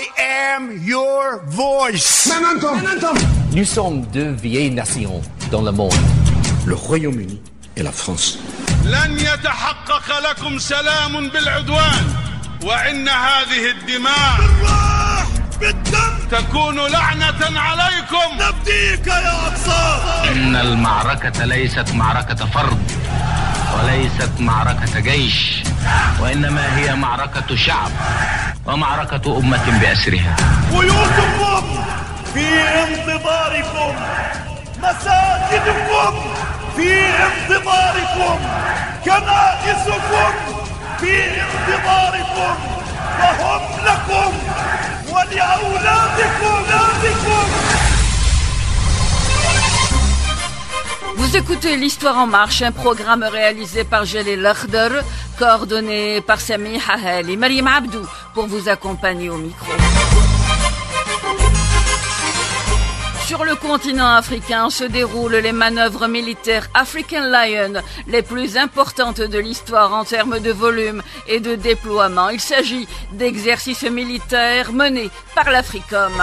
I am your voice. Nous sommes deux vieilles nations dans le monde. Le Royaume-Uni et la France. لن يتحقق لكم سلام بالعدوان وإن هذه الدماء بالدم تكون لعنة عليكم. نفديك يا أقصى. إن المعركة ليست معركة فرد وليست معركة جيش وإنما هي معركة شعب ومعركة أمة بأسرها. بيوتكم في انتظاركم، مساجدكم في انتظاركم، كنائسكم في انتظاركم، وهم لكم ولأولادكم. Vous écoutez l'Histoire en marche, un programme réalisé par Jalil Lakhdar, coordonné par Sami Hahel et Mariam Abdou pour vous accompagner au micro. Sur le continent africain se déroulent les manœuvres militaires African Lion, les plus importantes de l'histoire en termes de volume et de déploiement. Il s'agit d'exercices militaires menés par l'Africom.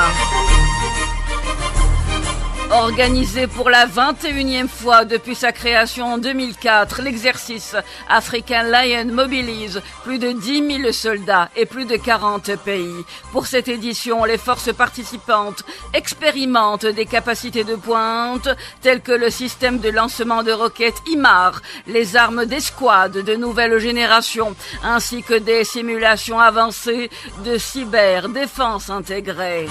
Organisé pour la 21e fois depuis sa création en 2004, l'exercice African Lion mobilise plus de 10 000 soldats et plus de 40 pays. Pour cette édition, les forces participantes expérimentent des capacités de pointe telles que le système de lancement de roquettes IMAR, les armes d'escouade de nouvelle génération, ainsi que des simulations avancées de cyberdéfense intégrée.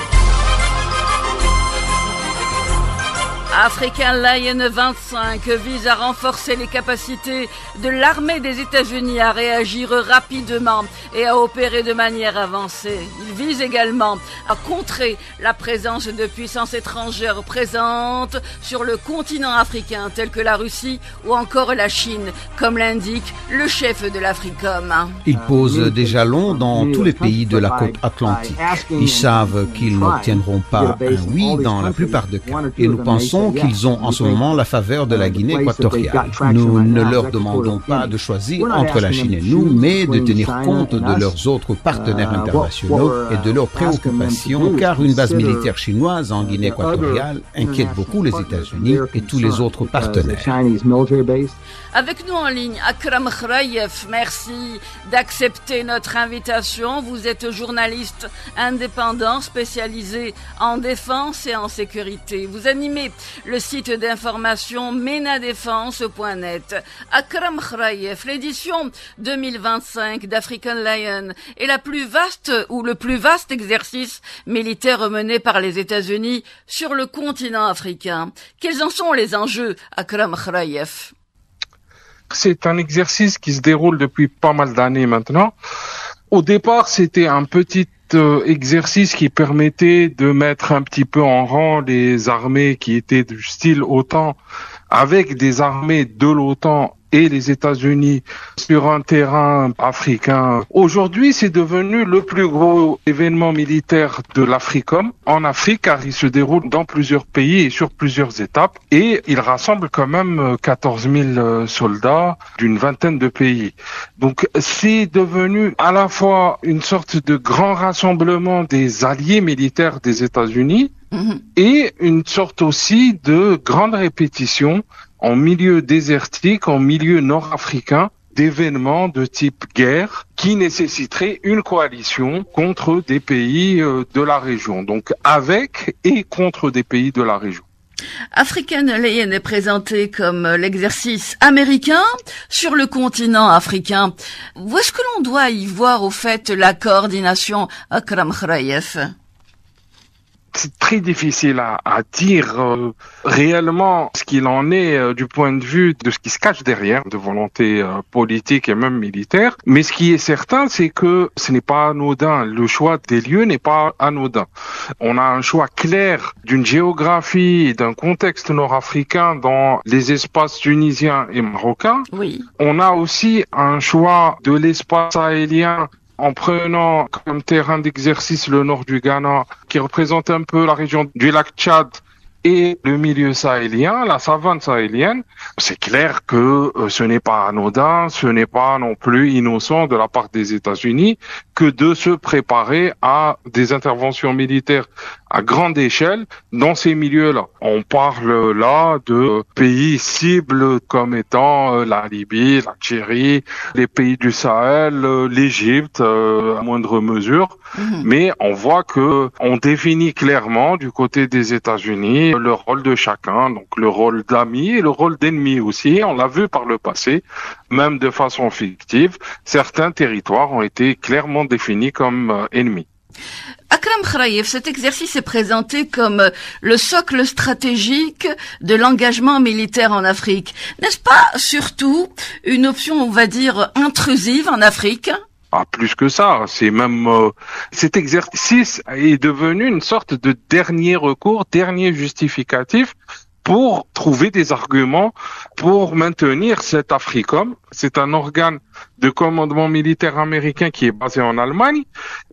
African Lion 25 vise à renforcer les capacités de l'armée des États-Unis à réagir rapidement et à opérer de manière avancée. Il vise également à contrer la présence de puissances étrangères présentes sur le continent africain telles que la Russie ou encore la Chine, comme l'indique le chef de l'Africom. Ils posent des jalons dans tous les pays de la côte atlantique. Ils savent qu'ils n'obtiendront pas un oui dans la plupart des cas. Et nous pensons qu'ils ont en ce moment la faveur de la Guinée équatoriale. Nous ne leur demandons pas de choisir entre la Chine et nous, mais de tenir compte de leurs autres partenaires internationaux et de leurs préoccupations, car une base militaire chinoise en Guinée équatoriale inquiète beaucoup les États-Unis et tous les autres partenaires. Avec nous en ligne, Akram Khraïef, merci d'accepter notre invitation. Vous êtes journaliste indépendant spécialisé en défense et en sécurité. Vous animez le site d'information menadefense.net. Akram Khraïef, l'édition 2025 d'African Lion est la plus vaste ou le plus vaste exercice militaire mené par les États-Unis sur le continent africain. Quels en sont les enjeux, Akram Khraïef? C'est un exercice qui se déroule depuis pas mal d'années maintenant. Au départ, c'était un petit exercice qui permettait de mettre un petit peu en rang les armées qui étaient du style OTAN avec des armées de l'OTAN et les États-Unis sur un terrain africain. Aujourd'hui, c'est devenu le plus gros événement militaire de l'Africom en Afrique, car il se déroule dans plusieurs pays et sur plusieurs étapes. Et il rassemble quand même 14 000 soldats d'une vingtaine de pays. Donc, c'est devenu à la fois une sorte de grand rassemblement des alliés militaires des États-Unis et une sorte aussi de grande répétition en milieu désertique, en milieu nord-africain, d'événements de type guerre qui nécessiteraient une coalition contre des pays de la région. Donc avec et contre des pays de la région. African Lion est présenté comme l'exercice américain sur le continent africain. Où est-ce que l'on doit y voir au fait la coordination, Akram Khraïef? C'est très difficile à dire réellement ce qu'il en est du point de vue de ce qui se cache derrière, de volonté politique et même militaire. Mais ce qui est certain, c'est que ce n'est pas anodin. Le choix des lieux n'est pas anodin. On a un choix clair d'une géographie et d'un contexte nord-africain dans les espaces tunisiens et marocains. Oui. On a aussi un choix de l'espace sahélien en prenant comme terrain d'exercice le nord du Ghana, qui représente un peu la région du lac Tchad et le milieu sahélien, la savane sahélienne, c'est clair que ce n'est pas anodin, ce n'est pas non plus innocent de la part des États-Unis que de se préparer à des interventions militaires à grande échelle dans ces milieux-là. On parle là de pays cibles comme étant la Libye, l'Algérie, les pays du Sahel, l'Égypte à moindre mesure. Mais on voit que on définit clairement du côté des États-Unis le rôle de chacun, donc le rôle d'ami et le rôle d'ennemi aussi. On l'a vu par le passé, même de façon fictive, certains territoires ont été clairement définis comme ennemis. Akram Khraïef, cet exercice est présenté comme le socle stratégique de l'engagement militaire en Afrique. N'est-ce pas surtout une option, on va dire, intrusive en Afrique ? Ah, plus que ça, c'est même cet exercice est devenu une sorte de dernier recours, dernier justificatif pour trouver des arguments pour maintenir cet AFRICOM. C'est un organe de commandement militaire américain qui est basé en Allemagne,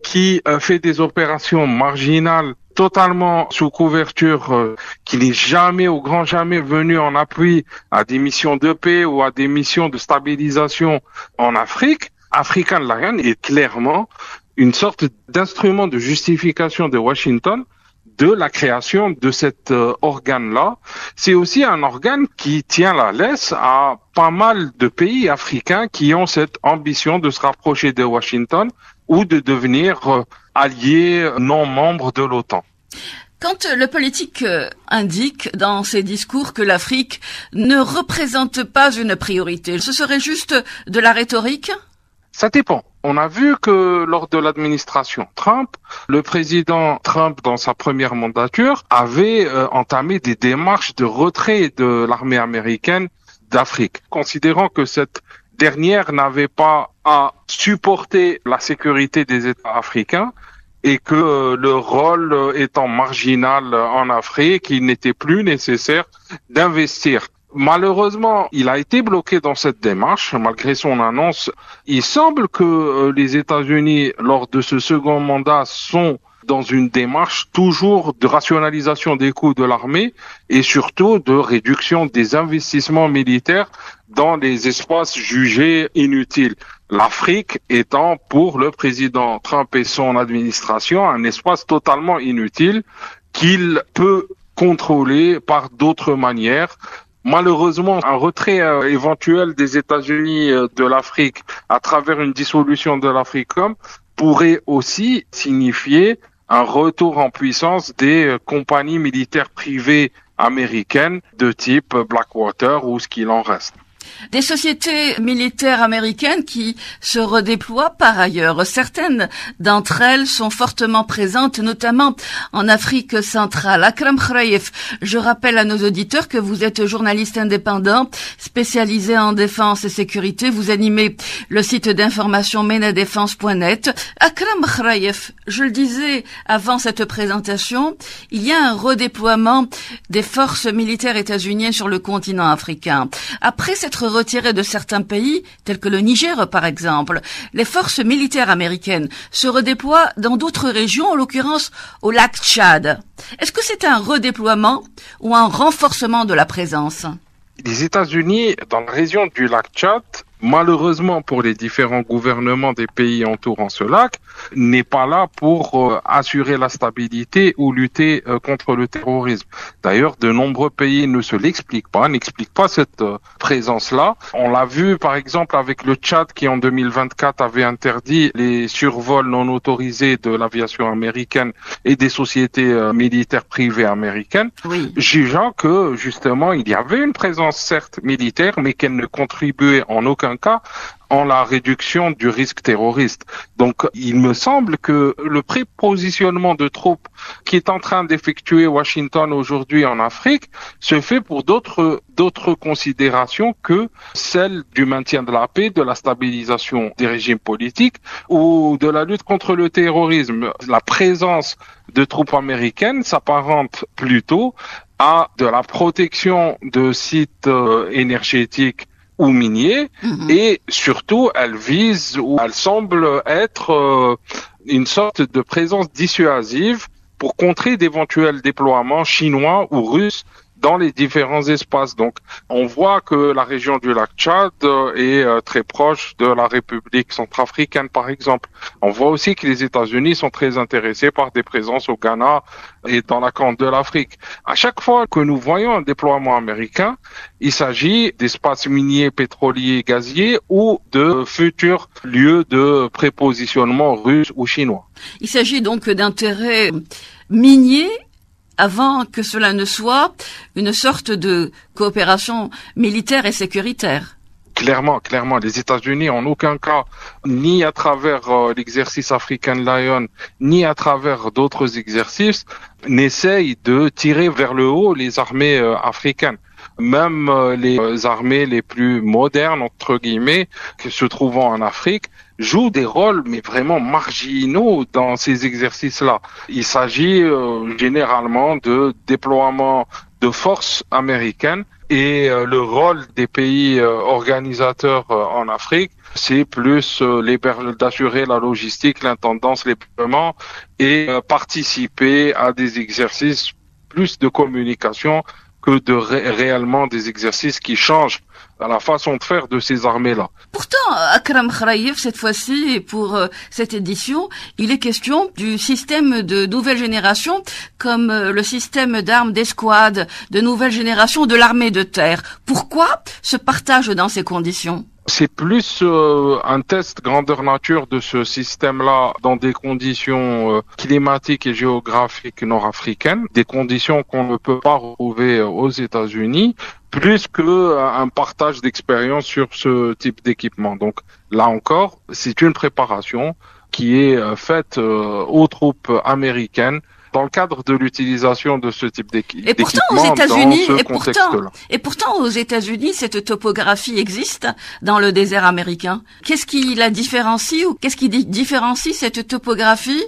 qui fait des opérations marginales totalement sous couverture, qui n'est jamais, au grand jamais, venu en appui à des missions de paix ou à des missions de stabilisation en Afrique. African Lion est clairement une sorte d'instrument de justification de Washington de la création de cet organe-là. C'est aussi un organe qui tient la laisse à pas mal de pays africains qui ont cette ambition de se rapprocher de Washington ou de devenir alliés non membres de l'OTAN. Quand le politique indique dans ses discours que l'Afrique ne représente pas une priorité, ce serait juste de la rhétorique ? Ça dépend. On a vu que lors de l'administration Trump, le président Trump, dans sa première mandature, avait entamé des démarches de retrait de l'armée américaine d'Afrique, considérant que cette dernière n'avait pas à supporter la sécurité des États africains et que le rôle étant marginal en Afrique, il n'était plus nécessaire d'investir. Malheureusement, il a été bloqué dans cette démarche, malgré son annonce. Il semble que les États-Unis, lors de ce second mandat, sont dans une démarche toujours de rationalisation des coûts de l'armée et surtout de réduction des investissements militaires dans les espaces jugés inutiles. L'Afrique étant, pour le président Trump et son administration, un espace totalement inutile qu'il peut contrôler par d'autres manières. Malheureusement, un retrait éventuel des États-Unis de l'Afrique à travers une dissolution de l'AFRICOM pourrait aussi signifier un retour en puissance des compagnies militaires privées américaines de type Blackwater ou ce qu'il en reste. Des sociétés militaires américaines qui se redéploient par ailleurs. Certaines d'entre elles sont fortement présentes, notamment en Afrique centrale. Akram Khraïef, je rappelle à nos auditeurs que vous êtes journaliste indépendant, spécialisé en défense et sécurité. Vous animez le site d'information menadefense.net. Akram Khraïef, je le disais avant cette présentation, il y a un redéploiement des forces militaires états-uniennes sur le continent africain. Après s'être retirées de certains pays, tels que le Niger par exemple, les forces militaires américaines se redéploient dans d'autres régions, en l'occurrence au lac Tchad. Est-ce que c'est un redéploiement ou un renforcement de la présence ? Les États-Unis, dans la région du lac Tchad, malheureusement pour les différents gouvernements des pays entourant ce lac, n'est pas là pour assurer la stabilité ou lutter contre le terrorisme. D'ailleurs, de nombreux pays ne se l'expliquent pas, n'expliquent pas cette présence-là. On l'a vu par exemple avec le Tchad qui en 2024 avait interdit les survols non autorisés de l'aviation américaine et des sociétés militaires privées américaines, oui, jugeant que justement il y avait une présence certes militaire mais qu'elle ne contribuait en aucun cas en la réduction du risque terroriste. Donc, il me semble que le prépositionnement de troupes qui est en train d'effectuer Washington aujourd'hui en Afrique se fait pour d'autres considérations que celles du maintien de la paix, de la stabilisation des régimes politiques ou de la lutte contre le terrorisme. La présence de troupes américaines s'apparente plutôt à de la protection de sites énergétiques ou miniers, et surtout elle vise ou elle semble être une sorte de présence dissuasive pour contrer d'éventuels déploiements chinois ou russes dans les différents espaces. Donc, on voit que la région du lac Tchad est très proche de la République centrafricaine, par exemple. On voit aussi que les États-Unis sont très intéressés par des présences au Ghana et dans la Corne de l'Afrique. À chaque fois que nous voyons un déploiement américain, il s'agit d'espaces miniers, pétroliers, gaziers ou de futurs lieux de prépositionnement russes ou chinois. Il s'agit donc d'intérêts miniers avant que cela ne soit une sorte de coopération militaire et sécuritaire. Clairement, les États-Unis en aucun cas, ni à travers l'exercice African Lion, ni à travers d'autres exercices, n'essayent de tirer vers le haut les armées africaines. Même les armées les plus modernes, entre guillemets, que se trouvant en Afrique, jouent des rôles mais vraiment marginaux dans ces exercices-là. Il s'agit généralement de déploiement de forces américaines et le rôle des pays organisateurs en Afrique, c'est plus d'assurer la logistique, l'intendance, les paiements et participer à des exercices plus de communication que de réellement des exercices qui changent la façon de faire de ces armées-là. Pourtant, Akram Khraïef, cette fois-ci, et pour cette édition, il est question du système de nouvelle génération, comme le système d'armes d'escouade de nouvelle génération de l'armée de terre. Pourquoi ce partage dans ces conditions ? C'est plus un test grandeur nature de ce système-là dans des conditions climatiques et géographiques nord-africaines, des conditions qu'on ne peut pas retrouver aux États-Unis, plus qu'un partage d'expérience sur ce type d'équipement. Donc là encore, c'est une préparation qui est faite aux troupes américaines dans le cadre de l'utilisation de ce type d'équipement dans ce contexte-là. Et pourtant, aux États-Unis, cette topographie existe dans le désert américain. Qu'est-ce qui la différencie ou qu'est-ce qui différencie cette topographie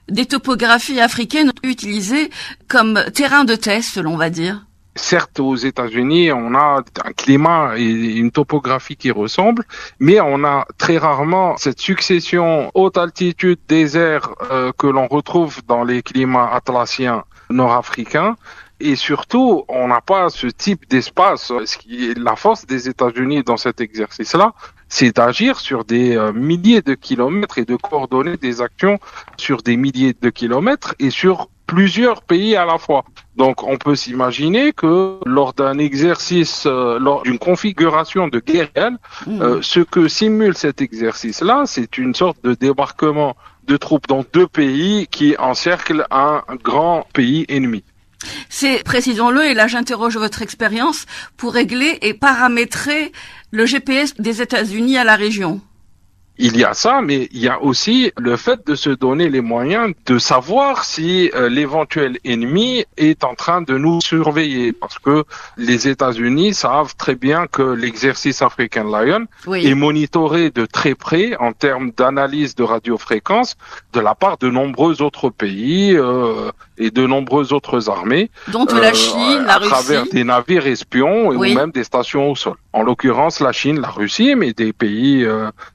des topographies africaines utilisées comme terrain de test, on va dire ? Certes, aux États-Unis, on a un climat et une topographie qui ressemblent, mais on a très rarement cette succession haute altitude désert que l'on retrouve dans les climats atlassiens nord-africains. Et surtout, on n'a pas ce type d'espace. Ce qui est la force des États-Unis dans cet exercice-là, c'est d'agir sur des milliers de kilomètres et de coordonner des actions sur des milliers de kilomètres et sur plusieurs pays à la fois. Donc, on peut s'imaginer que lors d'un exercice, lors d'une configuration de guerre réelle, ce que simule cet exercice-là, c'est une sorte de débarquement de troupes dans deux pays qui encerclent un grand pays ennemi. C'est, précisons-le, et là j'interroge votre expérience, pour régler et paramétrer le GPS des États-Unis à la région. Il y a ça, mais il y a aussi le fait de se donner les moyens de savoir si l'éventuel ennemi est en train de nous surveiller. Parce que les États-Unis savent très bien que l'exercice African Lion est monitoré de très près en termes d'analyse de radiofréquence de la part de nombreux autres pays et de nombreuses autres armées. Dont la Chine, la Russie. À travers des navires espions ou même des stations au sol. En l'occurrence, la Chine, la Russie, mais des pays,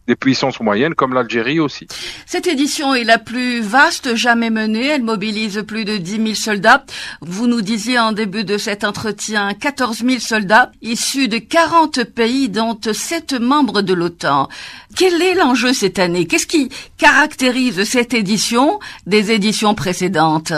des puissances moyennes comme l'Algérie aussi. Cette édition est la plus vaste jamais menée. Elle mobilise plus de 10 000 soldats. Vous nous disiez en début de cet entretien 14 000 soldats issus de 40 pays, dont 7 membres de l'OTAN. Quel est l'enjeu cette année? Qu'est-ce qui caractérise cette édition des éditions précédentes?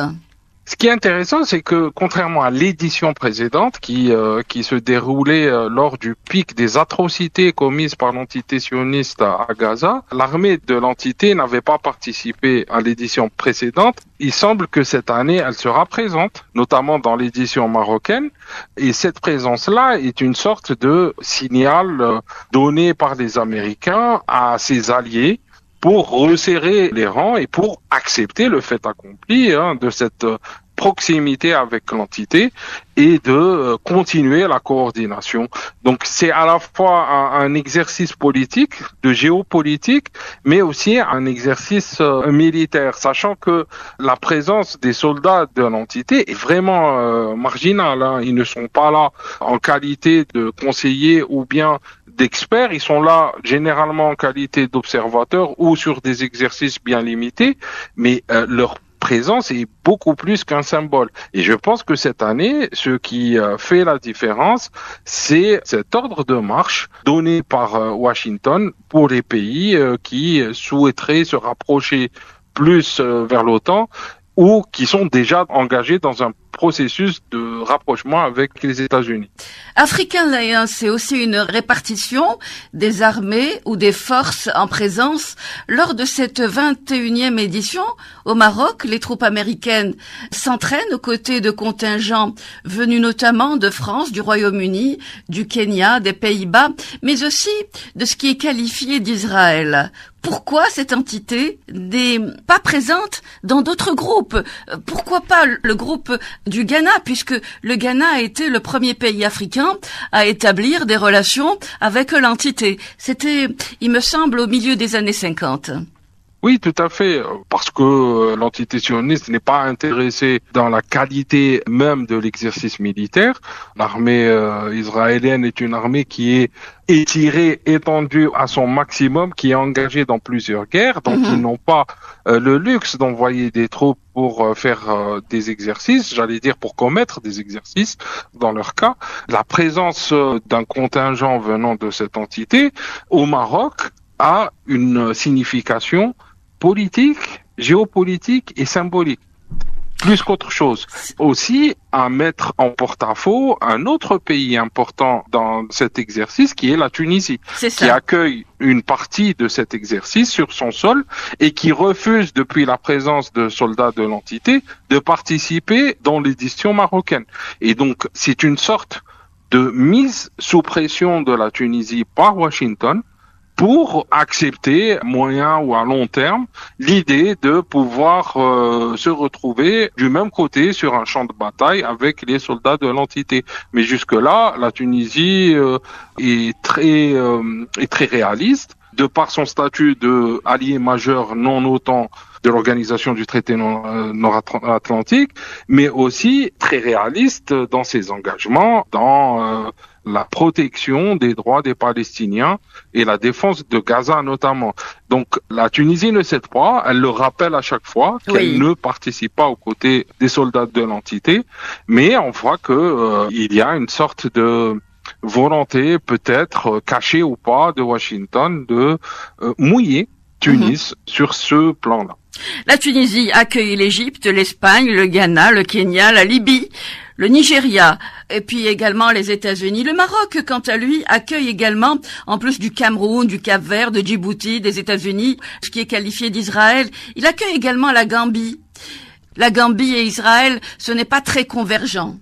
Ce qui est intéressant, c'est que contrairement à l'édition précédente qui se déroulait lors du pic des atrocités commises par l'entité sioniste à Gaza, l'armée de l'entité n'avait pas participé à l'édition précédente. Il semble que cette année, elle sera présente, notamment dans l'édition marocaine. Et cette présence-là est une sorte de signal donné par les Américains à ses alliés pour resserrer les rangs et pour accepter le fait accompli de cette proximité avec l'entité et de continuer la coordination. Donc c'est à la fois un exercice politique, de géopolitique, mais aussi un exercice militaire, sachant que la présence des soldats de l'entité est vraiment marginale. Ils ne sont pas là en qualité de conseillers ou bien d'experts, ils sont là généralement en qualité d'observateurs ou sur des exercices bien limités, mais leur présence est beaucoup plus qu'un symbole. Et je pense que cette année, ce qui fait la différence, c'est cet ordre de marche donné par Washington pour les pays qui souhaiteraient se rapprocher plus vers l'OTAN ou qui sont déjà engagés dans un processus de rapprochement avec les États-Unis. African Alliance, c'est aussi une répartition des armées ou des forces en présence. Lors de cette 21e édition, au Maroc, les troupes américaines s'entraînent aux côtés de contingents venus notamment de France, du Royaume-Uni, du Kenya, des Pays-Bas, mais aussi de ce qui est qualifié d'Israël. Pourquoi cette entité n'est pas présente dans d'autres groupes? Pourquoi pas le groupe du Ghana, puisque le Ghana a été le premier pays africain à établir des relations avec l'entité. C'était, il me semble, au milieu des années 50. Oui, tout à fait, parce que l'entité sioniste n'est pas intéressée dans la qualité même de l'exercice militaire. L'armée israélienne est une armée qui est étirée, étendue à son maximum, qui est engagée dans plusieurs guerres, donc ils n'ont pas le luxe d'envoyer des troupes pour faire des exercices, j'allais dire pour commettre des exercices dans leur cas. La présence d'un contingent venant de cette entité au Maroc a une signification politique, géopolitique et symbolique, plus qu'autre chose. Aussi, à mettre en porte-à-faux un autre pays important dans cet exercice, qui est la Tunisie, qui accueille une partie de cet exercice sur son sol et qui refuse, depuis la présence de soldats de l'entité, de participer dans l'édition marocaine. Et donc, c'est une sorte de mise sous pression de la Tunisie par Washington pour accepter, moyen ou à long terme, l'idée de pouvoir se retrouver du même côté sur un champ de bataille avec les soldats de l'entité. Mais jusque-là, la Tunisie est très réaliste, de par son statut de allié majeur non OTAN de l'organisation du traité nord-atlantique, mais aussi très réaliste dans ses engagements dans la protection des droits des Palestiniens et la défense de Gaza notamment. Donc la Tunisie ne cède pas, elle le rappelle à chaque fois qu'elle ne participe pas aux côtés des soldats de l'entité, mais on voit que il y a une sorte de volonté peut-être cachée ou pas de Washington de mouiller Tunis sur ce plan-là. La Tunisie accueille l'Égypte, l'Espagne, le Ghana, le Kenya, la Libye, le Nigeria, et puis également les États-Unis. Le Maroc, quant à lui, accueille également, en plus du Cameroun, du Cap-Vert, de Djibouti, des États-Unis, ce qui est qualifié d'Israël, il accueille également la Gambie. La Gambie et Israël, ce n'est pas très convergent.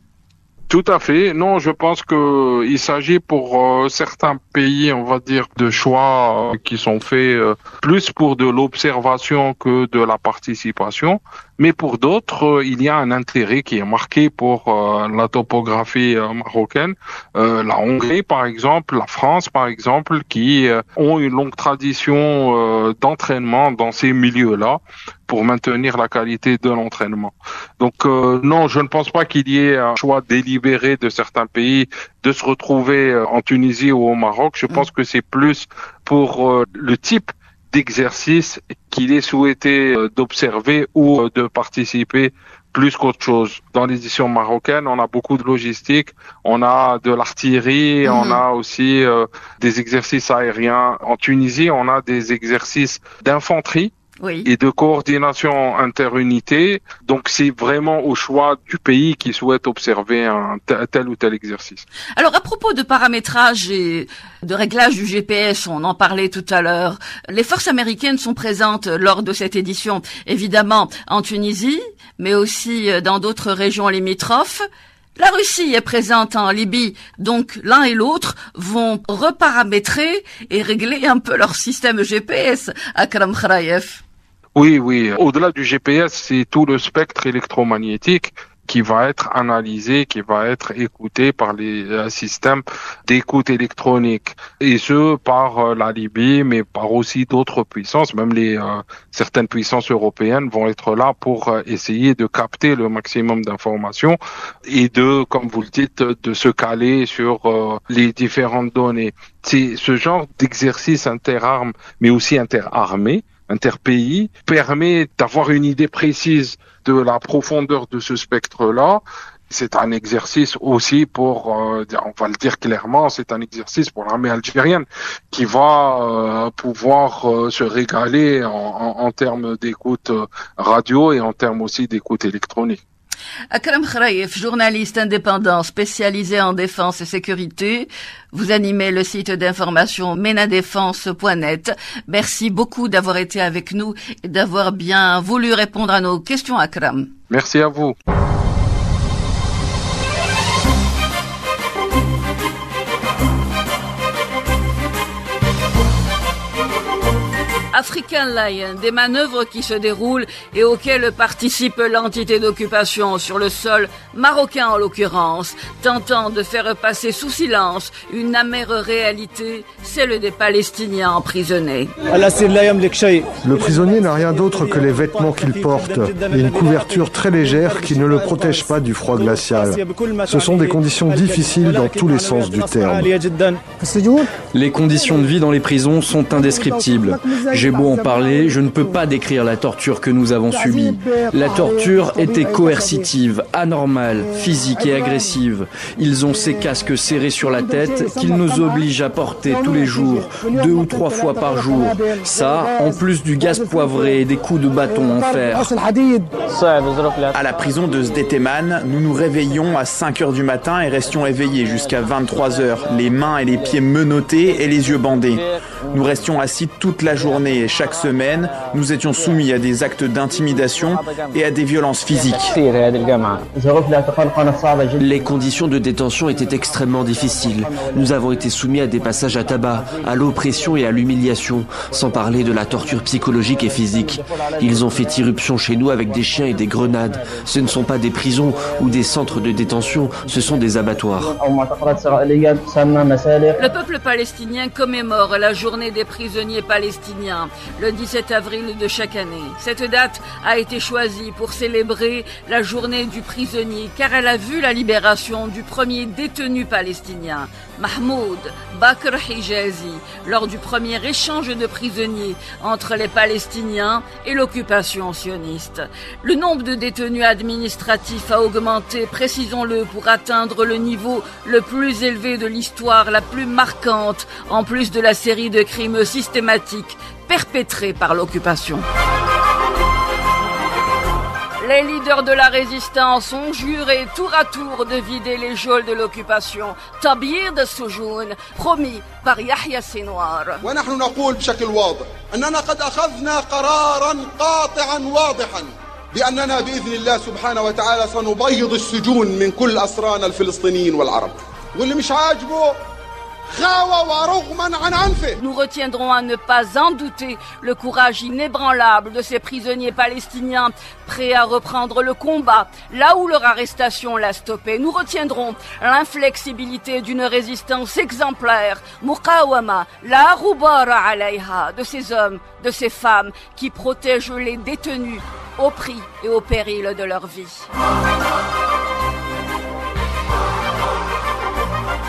Tout à fait. Non, je pense que il s'agit pour certains pays, on va dire, de choix qui sont faits plus pour de l'observation que de la participation. Mais pour d'autres, il y a un intérêt qui est marqué pour la topographie marocaine. La Hongrie, par exemple, la France, par exemple, qui ont une longue tradition d'entraînement dans ces milieux-là pour maintenir la qualité de l'entraînement. Donc non, je ne pense pas qu'il y ait un choix délibéré de certains pays de se retrouver en Tunisie ou au Maroc. Je pense que c'est plus pour le type d'exercice qu'il est souhaité d'observer ou de participer plus qu'autre chose. Dans l'édition marocaine, on a beaucoup de logistique, on a de l'artillerie, on a aussi des exercices aériens. En Tunisie, on a des exercices d'infanterie et de coordination interunité. Donc c'est vraiment au choix du pays qui souhaite observer un tel ou tel exercice. Alors à propos de paramétrage et de réglage du GPS, on en parlait tout à l'heure, les forces américaines sont présentes lors de cette édition, évidemment en Tunisie, mais aussi dans d'autres régions limitrophes. La Russie est présente en Libye, donc l'un et l'autre vont reparamétrer et régler un peu leur système GPS, Akram Khraïef. Oui. Au-delà du GPS, c'est tout le spectre électromagnétique qui va être analysé, qui va être écouté par les systèmes d'écoute électronique. Et ce, par la Libye, mais par aussi d'autres puissances, même certaines puissances européennes vont être là pour essayer de capter le maximum d'informations et de, comme vous le dites, de se caler sur les différentes données. C'est ce genre d'exercice interarmes, mais aussi interarmés, interpays permet d'avoir une idée précise de la profondeur de ce spectre-là. C'est un exercice aussi pour, on va le dire clairement, c'est un exercice pour l'armée algérienne qui va pouvoir se régaler en termes d'écoute radio et en termes aussi d'écoute électronique. Akram Khraïef, journaliste indépendant spécialisé en défense et sécurité, vous animez le site d'information menadefense.net. Merci beaucoup d'avoir été avec nous et d'avoir bien voulu répondre à nos questions, Akram. Merci à vous. African Lion, des manœuvres qui se déroulent et auxquelles participe l'entité d'occupation sur le sol marocain en l'occurrence, tentant de faire passer sous silence une amère réalité, celle des Palestiniens emprisonnés. Le prisonnier n'a rien d'autre que les vêtements qu'il porte et une couverture très légère qui ne le protège pas du froid glacial. Ce sont des conditions difficiles dans tous les sens du terme. Les conditions de vie dans les prisons sont indescriptibles. J'ai beau en parler, je ne peux pas décrire la torture que nous avons subie. La torture était coercitive, anormale, physique et agressive. Ils ont ces casques serrés sur la tête qu'ils nous obligent à porter tous les jours, 2 ou 3 fois par jour. Ça, en plus du gaz poivré et des coups de bâton en fer. À la prison de Sdeteman, nous nous réveillions à 5 heures du matin et restions éveillés jusqu'à 23 heures, les mains et les pieds menottés et les yeux bandés. Nous restions assis toute la journée et chaque semaine, nous étions soumis à des actes d'intimidation et à des violences physiques. Les conditions de détention étaient extrêmement difficiles. Nous avons été soumis à des passages à tabac, à l'oppression et à l'humiliation, sans parler de la torture psychologique et physique. Ils ont fait irruption chez nous avec des chiens et des grenades. Ce ne sont pas des prisons ou des centres de détention, ce sont des abattoirs. Le peuple palestinien commémore la journée des prisonniers palestiniens, le 17 avril de chaque année. Cette date a été choisie pour célébrer la journée du prisonnier, car elle a vu la libération du premier détenu palestinien, Mahmoud Bakr Hijazi, lors du premier échange de prisonniers entre les Palestiniens et l'occupation sioniste. Le nombre de détenus administratifs a augmenté, précisons-le, pour atteindre le niveau le plus élevé de l'histoire, la plus marquante, en plus de la série de crimes systématiques perpétrés par l'occupation. Les leaders de la résistance ont juré tour à tour de vider les geôles de l'occupation. Tabir de Soujoun, promis par Yahya Sinwar. ونحن نقول بشكل واضح أننا قد أخذنا قرارا قاطعا واضحا بأننا بإذن الله سبحانه وتعالى سنبيض السجون من كل أسرانا الفلسطينيين والعرب. واللي مش عاجبه Nous retiendrons à ne pas en douter le courage inébranlable de ces prisonniers palestiniens prêts à reprendre le combat là où leur arrestation l'a stoppé. Nous retiendrons l'inflexibilité d'une résistance exemplaire, Muqawama, la Rubara alayha, de ces hommes, de ces femmes qui protègent les détenus au prix et au péril de leur vie.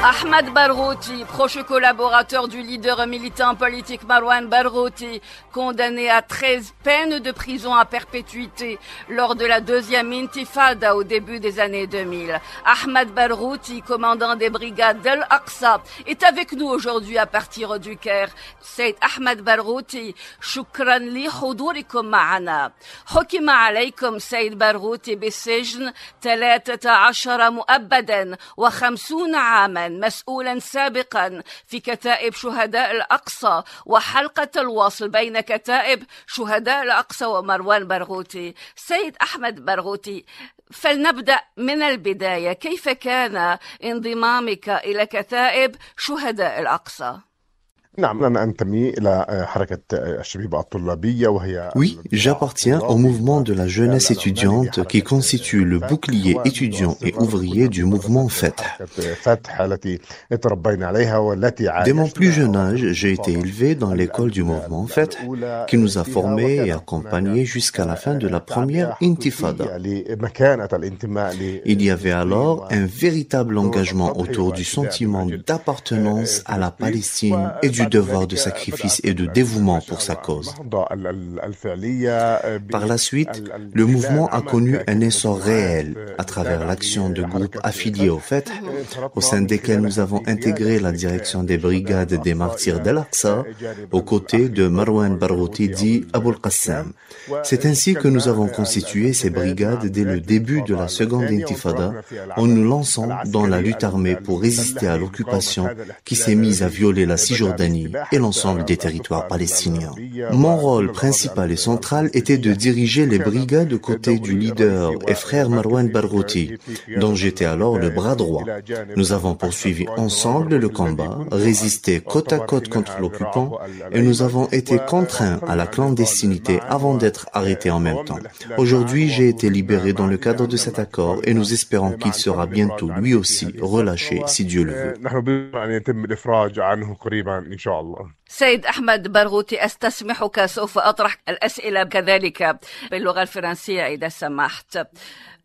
Ahmad Barghouti, proche collaborateur du leader militant politique Marwan Barghouti, condamné à 13 peines de prison à perpétuité lors de la deuxième intifada au début des années 2000. Ahmad Barghouti, commandant des brigades d'Al-Aqsa, est avec nous aujourd'hui à partir du Caire. Sayyid Ahmad Barghouti, shukran li hudurikum ma'ana. حكم عليكم سيد برغوثي بالسجن 13 مؤبدا و50 عاما مسؤولا سابقا في كتائب شهداء الأقصى وحلقة الوصل بين كتائب شهداء الأقصى ومروان برغوثي. سيد أحمد برغوثي، فلنبدأ من البداية. كيف كان انضمامك إلى كتائب شهداء الأقصى؟ Oui, j'appartiens au mouvement de la jeunesse étudiante qui constitue le bouclier étudiant et ouvrier du mouvement Fatah. Dès mon plus jeune âge, j'ai été élevé dans l'école du mouvement Fatah qui nous a formés et accompagnés jusqu'à la fin de la première intifada. Il y avait alors un véritable engagement autour du sentiment d'appartenance à la Palestine et du devoir de sacrifice et de dévouement pour sa cause. Par la suite, le mouvement a connu un essor réel à travers l'action de groupes affiliés au Fath, au sein desquels nous avons intégré la direction des brigades des martyrs d'Al-Aqsa, aux côtés de Marwan Barghouti dit Abul Qassam. C'est ainsi que nous avons constitué ces brigades dès le début de la seconde intifada, en nous lançant dans la lutte armée pour résister à l'occupation qui s'est mise à violer la Cisjordanie et l'ensemble des territoires palestiniens. Mon rôle principal et central était de diriger les brigades aux côtés du leader et frère Marwan Barghouti, dont j'étais alors le bras droit. Nous avons poursuivi ensemble le combat, résisté côte à côte contre l'occupant, et nous avons été contraints à la clandestinité avant d'être arrêtés en même temps. Aujourd'hui, j'ai été libéré dans le cadre de cet accord et nous espérons qu'il sera bientôt lui aussi relâché si Dieu le veut. سيد أحمد برغوثي أستسمحك سوف أطرح الأسئلة كذلك باللغة الفرنسية إذا سمحت.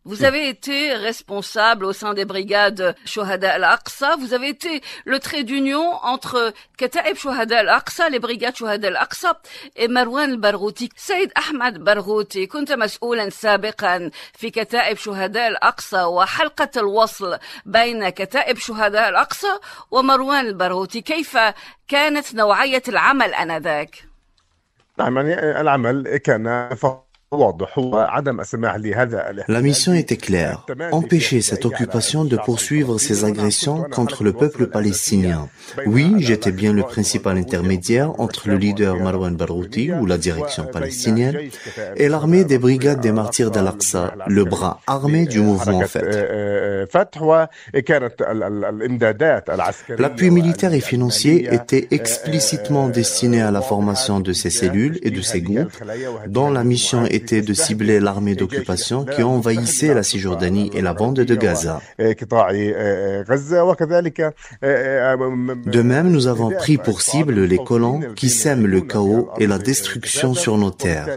Vous avez été responsable au sein des brigades Shuhada al-Aqsa. Vous avez été le trait d'union entre Kataib Shuhada al-Aqsa, les brigades Shuhada al-Aqsa, et Marwan al-Barghouti. سيد أحمد برغوثي كنت مسؤولا سابقا في كتائب شهداء الأقصى وحلقة الوصل بين كتائب شهداء الأقصى ومروان البرغوثي. كيف كانت نوعية العمل آنذاك؟ العمل كان La mission était claire, empêcher cette occupation de poursuivre ses agressions contre le peuple palestinien. Oui, j'étais bien le principal intermédiaire entre le leader Marwan Barghouti ou la direction palestinienne et l'armée des brigades des martyrs d'Al-Aqsa, le bras armé du mouvement Fath. L'appui militaire et financier était explicitement destiné à la formation de ces cellules et de ces groupes dont la mission était de cibler l'armée d'occupation qui envahissait la Cisjordanie et la bande de Gaza. De même, nous avons pris pour cible les colons qui sèment le chaos et la destruction sur nos terres.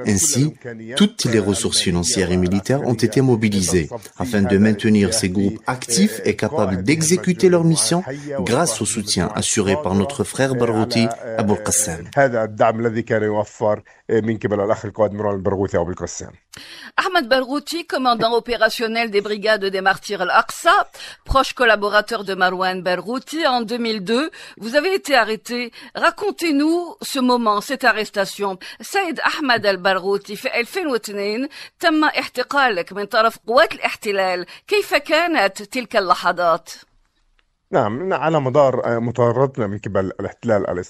Ainsi, toutes les ressources financières et militaires ont été mobilisées afin de maintenir ces groupes actifs et capables d'exécuter leur mission grâce au soutien assuré par notre frère Barghouti, Abul Qassam. Ahmed Barghouti, commandant opérationnel des brigades des martyrs Al-Aqsa, proche collaborateur de Marwan Barghouti, en 2002, vous avez été arrêté. Racontez-nous ce moment, cette arrestation. سيد أحمد البرغوثي في 2002 تم احتقالك من طرف قوات الاحتلال. كيف كانت تلك اللحظات؟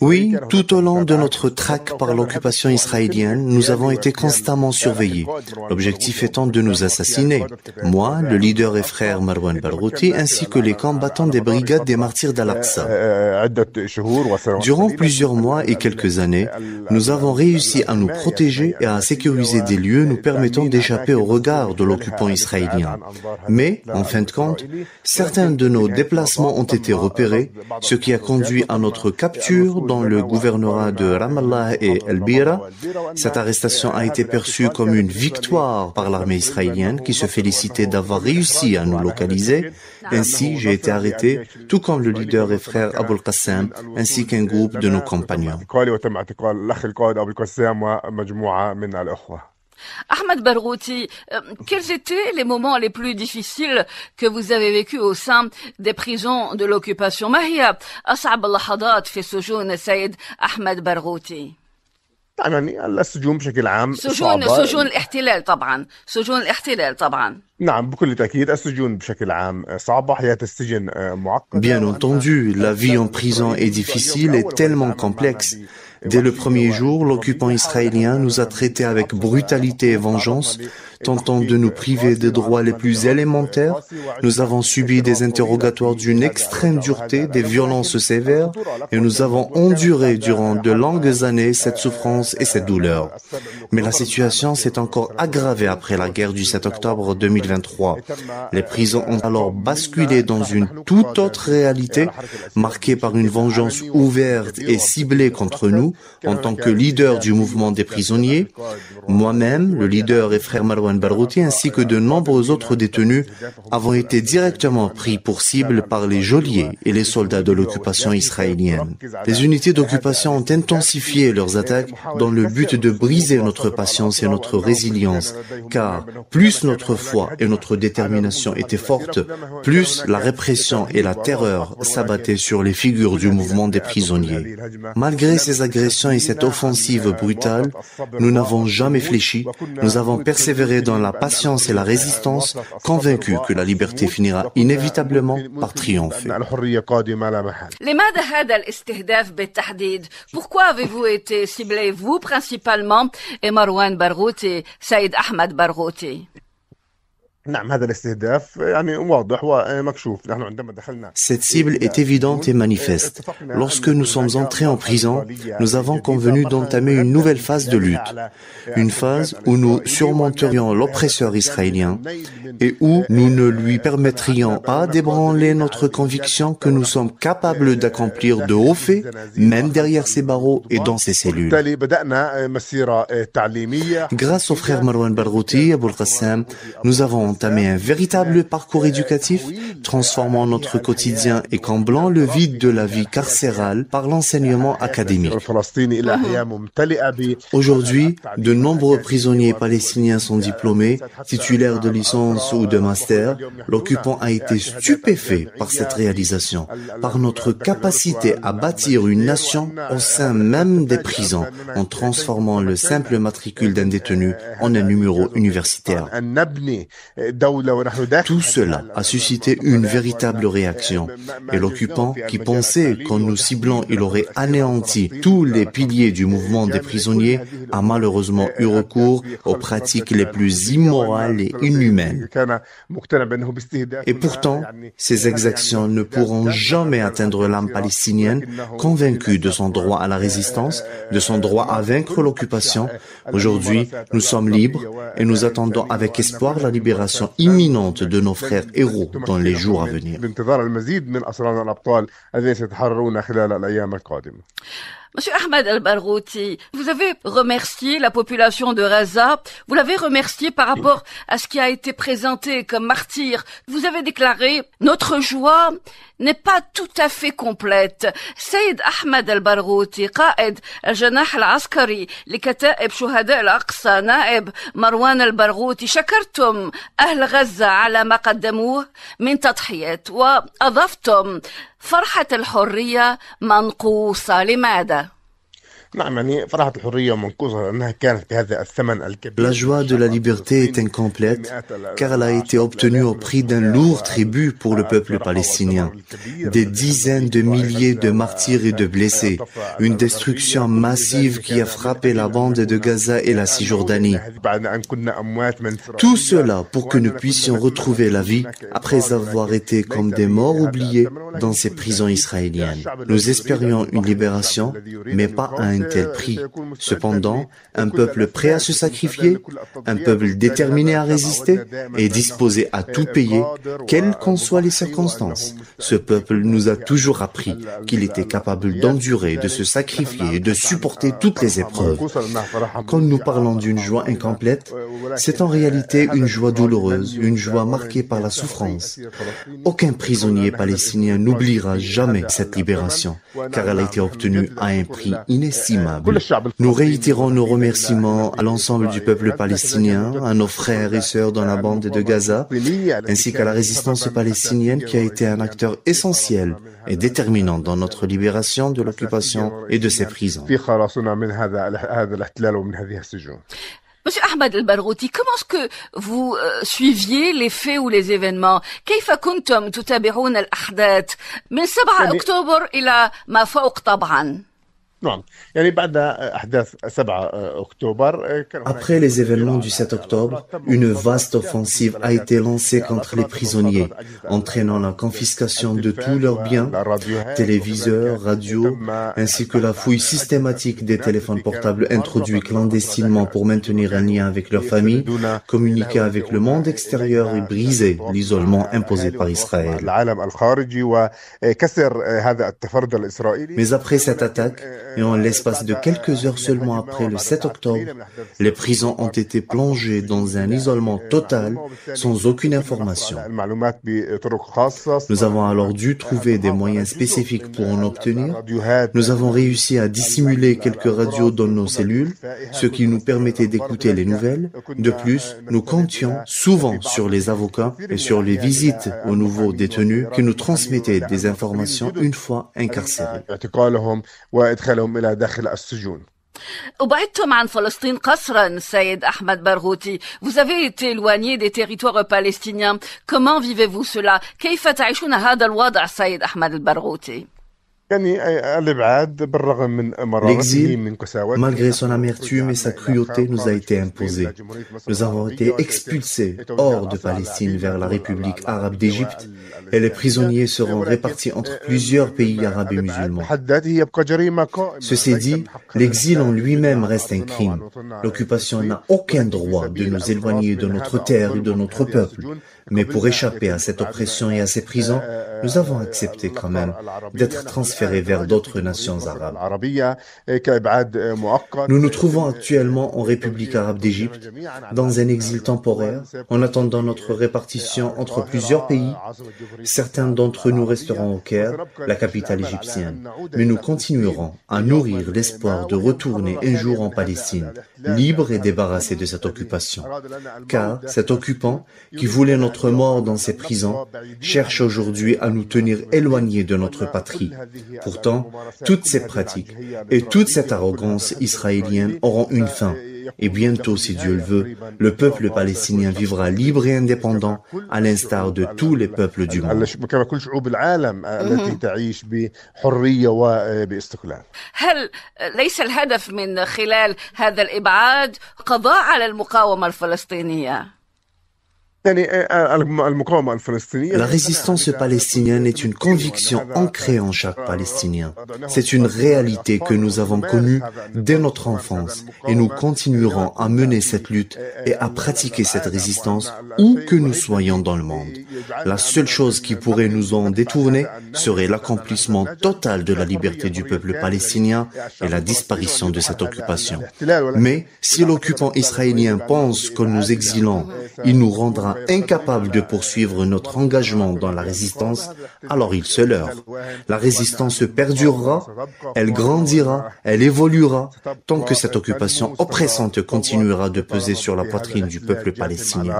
Oui, tout au long de notre traque par l'occupation israélienne, nous avons été constamment surveillés, l'objectif étant de nous assassiner. Moi, le leader et frère Marwan Barghouti, ainsi que les combattants des brigades des martyrs d'Al-Aqsa. Durant plusieurs mois et quelques années, nous avons réussi à nous protéger et à sécuriser des lieux nous permettant d'échapper au regard de l'occupant israélien. Mais, en fin de compte, certains de nos déplacements ont été repérés, ce qui a conduit à notre capture dans le gouvernorat de Ramallah et El-Bira. Cette arrestation a été perçue comme une victoire par l'armée israélienne qui se félicitait d'avoir réussi à nous localiser. Ainsi, j'ai été arrêté, tout comme le leader et frère Abul Qassam, ainsi qu'un groupe de nos compagnons. Ahmed Barghouti, quels étaient les moments les plus difficiles que vous avez vécus au sein des prisons de l'occupation? ما هي أصعب اللحظات في سجون السيد أحمد برغوثي؟ سجون الاحتلال طبعا. سجون الاحتلال طبعا. Bien entendu, la vie en prison est difficile et tellement complexe. Dès le premier jour, l'occupant israélien nous a traités avec brutalité et vengeance, tentant de nous priver des droits les plus élémentaires. Nous avons subi des interrogatoires d'une extrême dureté, des violences sévères, et nous avons enduré durant de longues années cette souffrance et cette douleur. Mais la situation s'est encore aggravée après la guerre du 7 octobre 2023. Les prisons ont alors basculé dans une toute autre réalité, marquée par une vengeance ouverte et ciblée contre nous, nous, en tant que leader du mouvement des prisonniers, moi-même, le leader et frère Marwan Barghouti, ainsi que de nombreux autres détenus, avons été directement pris pour cible par les geôliers et les soldats de l'occupation israélienne. Les unités d'occupation ont intensifié leurs attaques dans le but de briser notre patience et notre résilience, car plus notre foi et notre détermination étaient fortes, plus la répression et la terreur s'abattaient sur les figures du mouvement des prisonniers. Malgré ces agressions et cette offensive brutale, nous n'avons jamais fléchi, nous avons persévéré dans la patience et la résistance, convaincus que la liberté finira inévitablement par triompher. Pourquoi avez-vous été ciblé, vous principalement, et Marwan Barghouti, Saïd Ahmed Barghouti? Cette cible est évidente et manifeste. Lorsque nous sommes entrés en prison, nous avons convenu d'entamer une nouvelle phase de lutte. Une phase où nous surmonterions l'oppresseur israélien et où nous ne lui permettrions pas d'ébranler notre conviction que nous sommes capables d'accomplir de hauts faits, même derrière ses barreaux et dans ses cellules. Grâce au frère Marwan Barghouti et Aboul Qassam, nous avons entamé un véritable parcours éducatif, transformant notre quotidien et comblant le vide de la vie carcérale par l'enseignement académique. Aujourd'hui, de nombreux prisonniers palestiniens sont diplômés, titulaires de licence ou de master. L'occupant a été stupéfait par cette réalisation, par notre capacité à bâtir une nation au sein même des prisons, en transformant le simple matricule d'un détenu en un numéro universitaire. Tout cela a suscité une véritable réaction. Et l'occupant, qui pensait qu'en nous ciblant, il aurait anéanti tous les piliers du mouvement des prisonniers, a malheureusement eu recours aux pratiques les plus immorales et inhumaines. Et pourtant, ces exactions ne pourront jamais atteindre l'âme palestinienne, convaincue de son droit à la résistance, de son droit à vaincre l'occupation. Aujourd'hui, nous sommes libres et nous attendons avec espoir la libération imminente de nos frères héros dans les jours à venir. Monsieur Ahmed Al-Barghouti, vous avez remercié la population de Gaza, vous l'avez remercié par rapport à ce qui a été présenté comme martyr. Vous avez déclaré « Notre joie n'est pas tout à fait complète ». Saïd Ahmed Al-Barghouti, قائد الجناح العسكري لكتائب شهداء الأقصى، نائب مروان البرغوثي، شكرتم أهل غزة على ما قدموه من تضحيات وأضفتم فرحة الحرية منقوصة. لماذا؟ La joie de la liberté est incomplète car elle a été obtenue au prix d'un lourd tribut pour le peuple palestinien. Des dizaines de milliers de martyrs et de blessés, une destruction massive qui a frappé la bande de Gaza et la Cisjordanie. Tout cela pour que nous puissions retrouver la vie après avoir été comme des morts oubliés dans ces prisons israéliennes. Nous espérions une libération, mais pas à un tel prix. Cependant, un peuple prêt à se sacrifier, un peuple déterminé à résister et disposé à tout payer, quelles qu'en soient les circonstances. Ce peuple nous a toujours appris qu'il était capable d'endurer, de se sacrifier et de supporter toutes les épreuves. Quand nous parlons d'une joie incomplète, c'est en réalité une joie douloureuse, une joie marquée par la souffrance. Aucun prisonnier palestinien n'oubliera jamais cette libération, car elle a été obtenue à un prix inestimable. Nous réitérons nos remerciements à l'ensemble du peuple palestinien, à nos frères et sœurs dans la bande de Gaza, ainsi qu'à la résistance palestinienne qui a été un acteur essentiel et déterminant dans notre libération de l'occupation et de ses prisons. Monsieur Ahmed Al-Barghouti, comment est-ce que vous suiviez les faits ou les événements? كيف كنتم تتابعون الأحداث من 7 أكتوبر إلى ما فوق طبعا؟ Après les événements du 7 octobre, une vaste offensive a été lancée contre les prisonniers, entraînant la confiscation de tous leurs biens, téléviseurs, radios, ainsi que la fouille systématique des téléphones portables introduits clandestinement pour maintenir un lien avec leur famille, communiquer avec le monde extérieur et briser l'isolement imposé par Israël. Mais après cette attaque, Et en l'espace de quelques heures seulement après le 7 octobre, les prisons ont été plongées dans un isolement total, sans aucune information. Nous avons alors dû trouver des moyens spécifiques pour en obtenir. Nous avons réussi à dissimuler quelques radios dans nos cellules, ce qui nous permettait d'écouter les nouvelles. De plus, nous comptions souvent sur les avocats et sur les visites aux nouveaux détenus qui nous transmettaient des informations une fois incarcérés. وبعدتم عن فلسطين قسرا سيد أحمد برغوثي. Vous avez été éloigné des territoires palestiniens. Comment vivez-vous cela? كيف تعيشون هذا الوضع سيد أحمد البرغوثي؟ L'exil, malgré son amertume et sa cruauté, nous a été imposé. Nous avons été expulsés hors de Palestine vers la République arabe d'Égypte et les prisonniers seront répartis entre plusieurs pays arabes et musulmans. Ceci dit, l'exil en lui-même reste un crime. L'occupation n'a aucun droit de nous éloigner de notre terre et de notre peuple. Mais pour échapper à cette oppression et à ces prisons, nous avons accepté quand même d'être transférés vers d'autres nations arabes. Nous nous trouvons actuellement en République arabe d'Égypte, dans un exil temporaire, en attendant notre répartition entre plusieurs pays. Certains d'entre nous resteront au Caire, la capitale égyptienne, mais nous continuerons à nourrir l'espoir de retourner un jour en Palestine, libre et débarrassé de cette occupation. Car cet occupant, qui voulait notre mort dans ces prisons, cherche aujourd'hui à nous tenir éloignés de notre patrie. Pourtant, toutes ces pratiques et toute cette arrogance israélienne auront une fin. Et bientôt, si Dieu le veut, le peuple palestinien vivra libre et indépendant, à l'instar de tous les peuples du monde. هل ليس الهدف من خلال هذا الإبعاد قضاء على المقاومة الفلسطينية؟ La résistance palestinienne est une conviction ancrée en chaque Palestinien. C'est une réalité que nous avons connue dès notre enfance et nous continuerons à mener cette lutte et à pratiquer cette résistance où que nous soyons dans le monde. La seule chose qui pourrait nous en détourner serait l'accomplissement total de la liberté du peuple palestinien et la disparition de cette occupation. Mais si l'occupant israélien pense qu'en nous exilant, il nous rendra incapables de poursuivre notre engagement dans la résistance, alors il se leurre. La résistance perdurera, elle grandira, elle évoluera, tant que cette occupation oppressante continuera de peser sur la poitrine du peuple palestinien.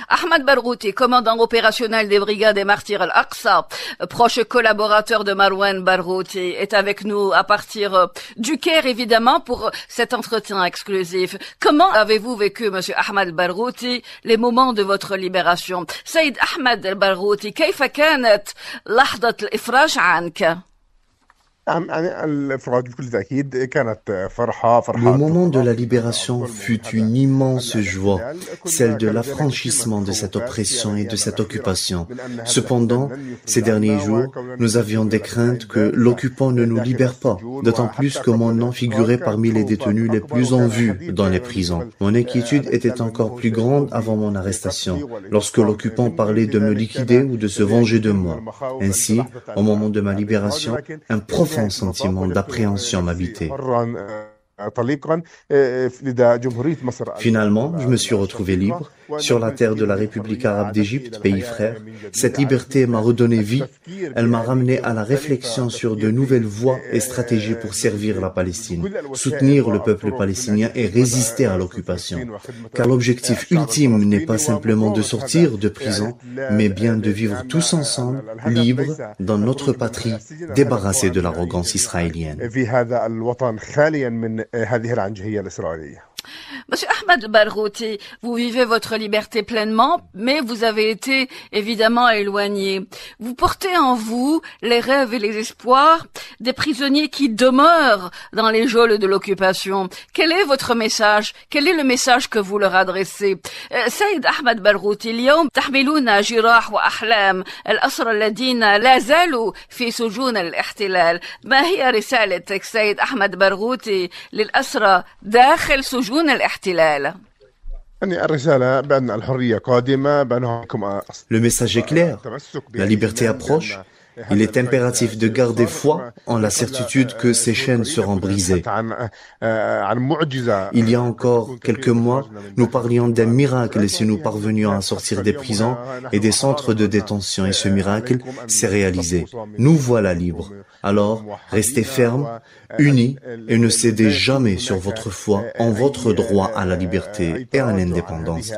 Ahmad Barghouti, commandant opérationnel des brigades des martyrs Al-Aqsa, proche collaborateur de Marwan Barghouti, est avec nous à partir du Caire, évidemment, pour cet entretien exclusif. Comment avez-vous vécu, monsieur Ahmad Barghouti, les moments de votre libération? سيد أحمد البرغوثي، كيف كانت لحظة الإفراج عنك؟ Le moment de la libération fut une immense joie, celle de l'affranchissement de cette oppression et de cette occupation. Cependant, ces derniers jours, nous avions des craintes que l'occupant ne nous libère pas, d'autant plus que mon nom figurait parmi les détenus les plus en vue dans les prisons. Mon inquiétude était encore plus grande avant mon arrestation, lorsque l'occupant parlait de me liquider ou de se venger de moi. Ainsi, au moment de ma libération, un profond sentiment d'appréhension m'habitait. Finalement, je me suis retrouvé libre, sur la terre de la République arabe d'Égypte, pays frère. Cette liberté m'a redonné vie, elle m'a ramené à la réflexion sur de nouvelles voies et stratégies pour servir la Palestine, soutenir le peuple palestinien et résister à l'occupation. Car l'objectif ultime n'est pas simplement de sortir de prison, mais bien de vivre tous ensemble, libres, dans notre patrie, débarrassés de l'arrogance israélienne. Monsieur Ahmad Barghouti, vous vivez votre liberté pleinement, mais vous avez été évidemment éloigné. Vous portez en vous les rêves et les espoirs des prisonniers qui demeurent dans les geôles de l'occupation. Quel est votre message? Quel est le message que vous leur adressez? سيد أحمد برغوثي، اليوم تحملون جراح وأحلام الأسرى الذين لا زالوا في سجون الاحتلال. ما هي رسالتك سيد أحمد برغوثي للأسرى داخل سجون الاحتلال؟ Le message est clair, la liberté approche, Il est impératif de garder foi en la certitude que ces chaînes seront brisées. Il y a encore quelques mois, nous parlions d'un miracle si nous parvenions à sortir des prisons et des centres de détention, et ce miracle s'est réalisé. Nous voilà libres. Alors, restez fermes, unis, et ne cédez jamais sur votre foi en votre droit à la liberté et à l'indépendance.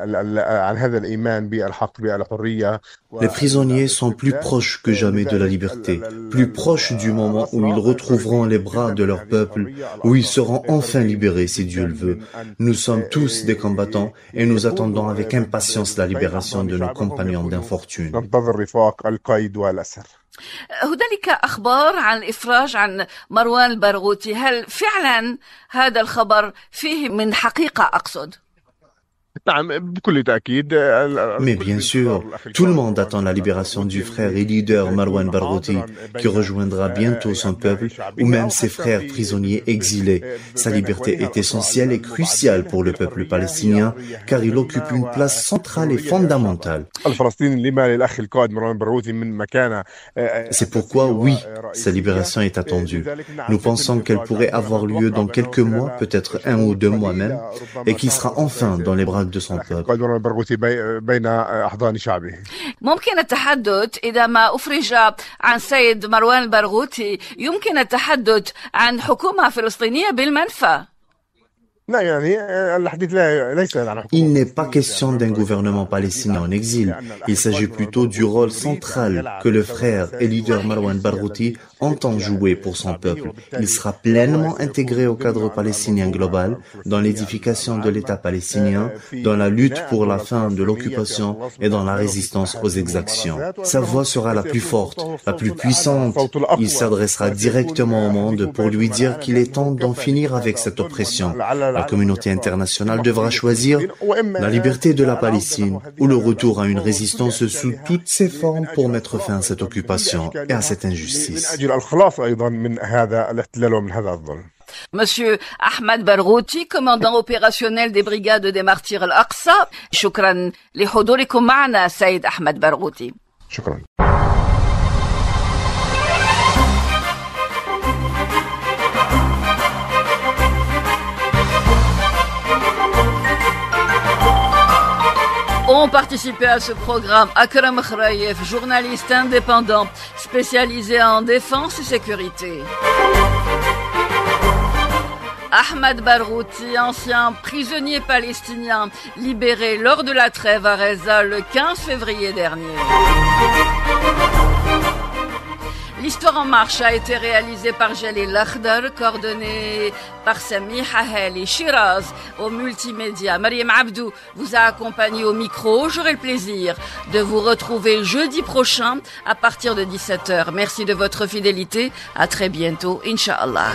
Les prisonniers sont plus proches que jamais de la liberté, plus proches du moment où ils retrouveront les bras de leur peuple, où ils seront enfin libérés si Dieu le veut. Nous sommes tous des combattants et nous attendons avec impatience la libération de nos compagnons d'infortune. هنالك أخبار عن الإفراج عن مروان البرغوثي. هل فعلا هذا الخبر فيه من حقيقة أقصد؟ Mais bien sûr, tout le monde attend la libération du frère et leader Marwan Barghouti, qui rejoindra bientôt son peuple, ou même ses frères prisonniers exilés. Sa liberté est essentielle et cruciale pour le peuple palestinien, car il occupe une place centrale et fondamentale. C'est pourquoi, oui, sa libération est attendue. Nous pensons qu'elle pourrait avoir lieu dans quelques mois, peut-être 1 ou 2 mois même, et qu'il sera enfin dans les bras de son peuple. ممكن التحدث إذا ما أفرج عن سيد مروان البرغوثي يمكن التحدث عن حكومة فلسطينية بالمنفى. Il n'est pas question d'un gouvernement palestinien en exil. Il s'agit plutôt du rôle central que le frère et leader Marwan Barghouti entend jouer pour son peuple. Il sera pleinement intégré au cadre palestinien global, dans l'édification de l'État palestinien, dans la lutte pour la fin de l'occupation et dans la résistance aux exactions. Sa voix sera la plus forte, la plus puissante. Il s'adressera directement au monde pour lui dire qu'il est temps d'en finir avec cette oppression. La communauté internationale devra choisir la liberté de la Palestine ou le retour à une résistance sous toutes ses formes pour mettre fin à cette occupation et à cette injustice. Monsieur Ahmad Barghouti, commandant opérationnel des brigades des martyrs Al-Aqsa. شكرا لحضوركم معنا سيد أحمد برغوثي. شكرا. Ont participé à ce programme Akram Khraïef, journaliste indépendant spécialisé en défense et sécurité. Ahmad Barghouti, ancien prisonnier palestinien, libéré lors de la trêve à Reza le 15 février dernier. L'Histoire en marche a été réalisée par Jalil Lakhdar, coordonnée par Samiha Hali Shiraz au multimédia. Mariam Abdou vous a accompagné au micro. J'aurai le plaisir de vous retrouver jeudi prochain à partir de 17h. Merci de votre fidélité. À très bientôt, Inch'Allah.